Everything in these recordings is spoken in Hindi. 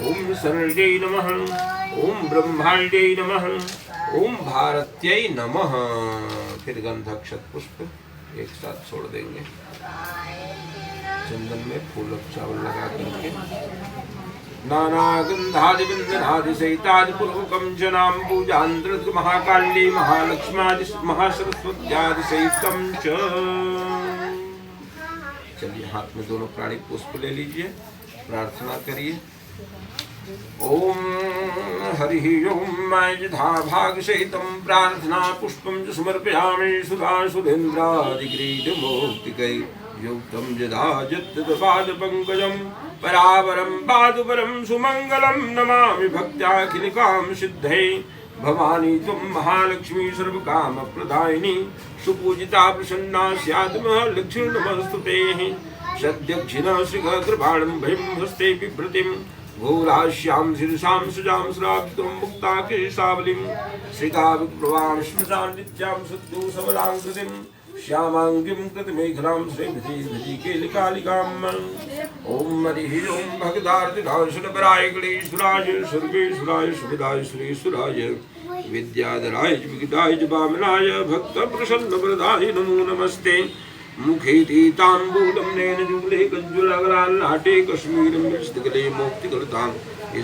ओम सरण्यै नमः, ओम ब्रह्माण्डै नमः, ओम भारत्यै नमः। फिर गंध अक्षत पुष्प एक साथ छोड़ देंगे। चंदन में फूल चावल लगा करके नाना गंधादि व्यंजनादि सहितादि पूर्वकम जनाम पूजांतर्ग महाकाली महालक्ष्मी महासरस्वत्यादि सहितम च। चलिए हाथ में दोनों प्राणी पुष्प ले लीजिए, प्रार्थना करिए। ओम हरि ओम यथा भाग सहितम प्रार्थना पुष्पम च समर्पयामि सुरासुरेन्द्रादिग्रीड मुक्तिकै युक्तम यदा जत्तपाद पंकजम परावरम पादुपरम सुमंगलम नमामि भक्त्याखिलकाम सिद्धे। भवानी तुम महालक्ष्मी सर्वकाम प्रदायिनी सुपूजिता प्रसन्ना स्यात् महालक्ष्मी नमस्तुते। सद्यक्षिणा श्रीकृपाणं भयं हस्ते बिभ्रतिं घोराश्यां शीर्षां सुजां श्रावितुं मुक्ता केशावलिं श्रीकाविप्रवां स्मृतां नित्यां सद्यो सबलाङ्कृतिं श्यामांगिं कृतमेघलां श्रीभृति केलिकालिकाम्। ओम हरि ओम भगदार्थिनाशनपराय गणेश्वराय सर्वेश्वराय सुखदाय श्रीश्वराय विद्याधराय विगदाय वामनाय भक्तप्रसन्नवरदाय नमो नमस्ते। मुखेति ताम्बूलं नयनजूले कज्ज्वलकराल्लाटे कश्मीरं मृत्तिकले मोक्तिकरतां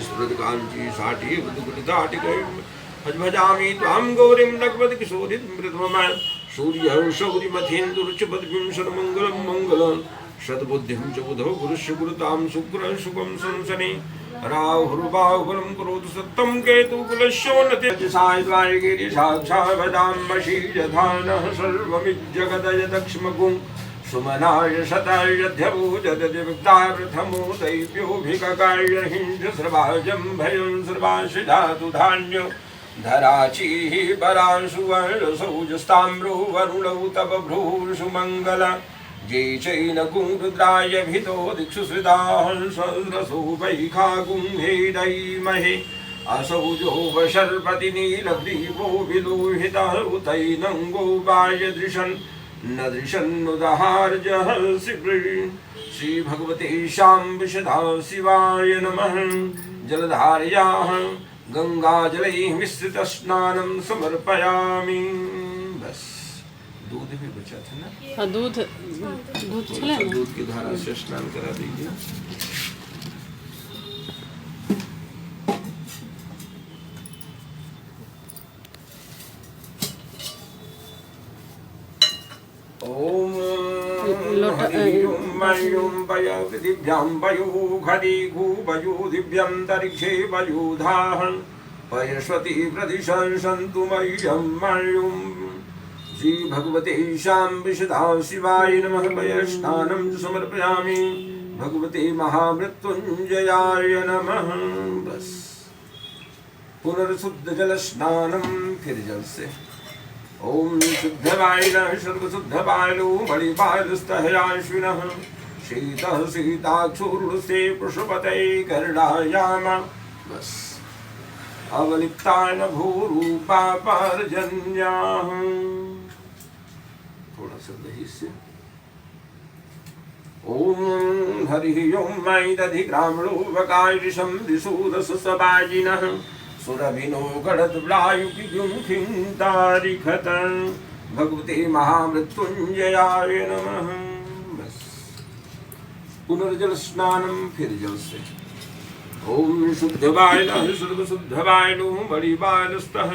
स्फुरत्काञ्ची साटी वदकुलिताटिकै भजामि त्वां गौरीं नगवत्किशोरीं मृतममां सूर्यं शौरिमथेन्दुर्चपद्भिं सर्वमङ्गलं मङ्गलं सद्बुद्धिं च बुधौ गुरुस्य गुरुतां शुक्रं शुभं संसने राहुर्बाहुबलं करोतु सत्तं केतुकुलस्योन्नति सायद्वायगिरि साक्षावदाम्बशी यथानः सर्वमिज्जगदयदक्ष्मगुं सुमनाय शतायध्यभूजददिवक्ताय प्रथमोदैव्योऽभिककार्य हिंसस्रवाजं भयं सर्वाशिधातु धान्य धराचीः परांशुवर्णसौजस्ताम्रो वरुणौ तव भ्रूर्षुमङ्गल ये चैनकुरुद्राय भितो दिक्षु श्रिताहंसरसो वैखागुंहेदैमहे असौजो वशर्पति नीलग्रीवो विलोहितः उतैनङ्गो वायदृशन् न दृशन्नुदहार्जः श्रीभगवते शाम्बशदा शिवाय नमः। जलधारयाः गंगाजलैः मिश्रितस्नानं समर्पयामि। बस दूध भी बचा था ना? हाँ दूध चला ना? दूध की धारा से स्नान करा दीजिए। ओम हरि ओम मयूं पयदिभ्यां पयूखदि खूपयो दिव्यन्तरिक्षे पयूधाः पयस्वती प्रदिशं सन्तु मह्यं मयूं। श्री भगवते शाम्बशदा शिवाय नमः। पयस्नानं समर्पयामि भगवते महामृत्युंजयाय नमः। बस पुनर्शुद्ध जल स्नानं फिर जल से। ओम शुद्धवायिनः सर्वशुद्धवायु मणिपालस्तहयाश्विनः शीतः शीताक्षुरुस्ते पशुपतये कर्णायाम। बस अवलिप्तान भूरूपा पर्जन्याः। थोड़ा सा दही से। ओम हरि ओम मैदधिग्रामणो वकायिषं दिशूरससवाजिनः सुरभिनो गणद्व्लायुकिगुंखिं तारिखतं भगवते महामृत्युंजयाय नमः। बस पुनर्जल स्नानं फिर जल से। ओम शुद्धवायिनः सर्वशुद्धवायिनो मणिपालस्तः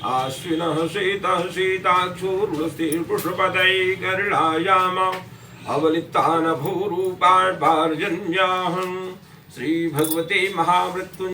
आश्विनः शीतः शीताक्षुरुस्ते पुष्पपतये कर्णायाम अवलिप्तान भूरूपा पर्जन्याः। श्री भगवते महामृत्युंजयाय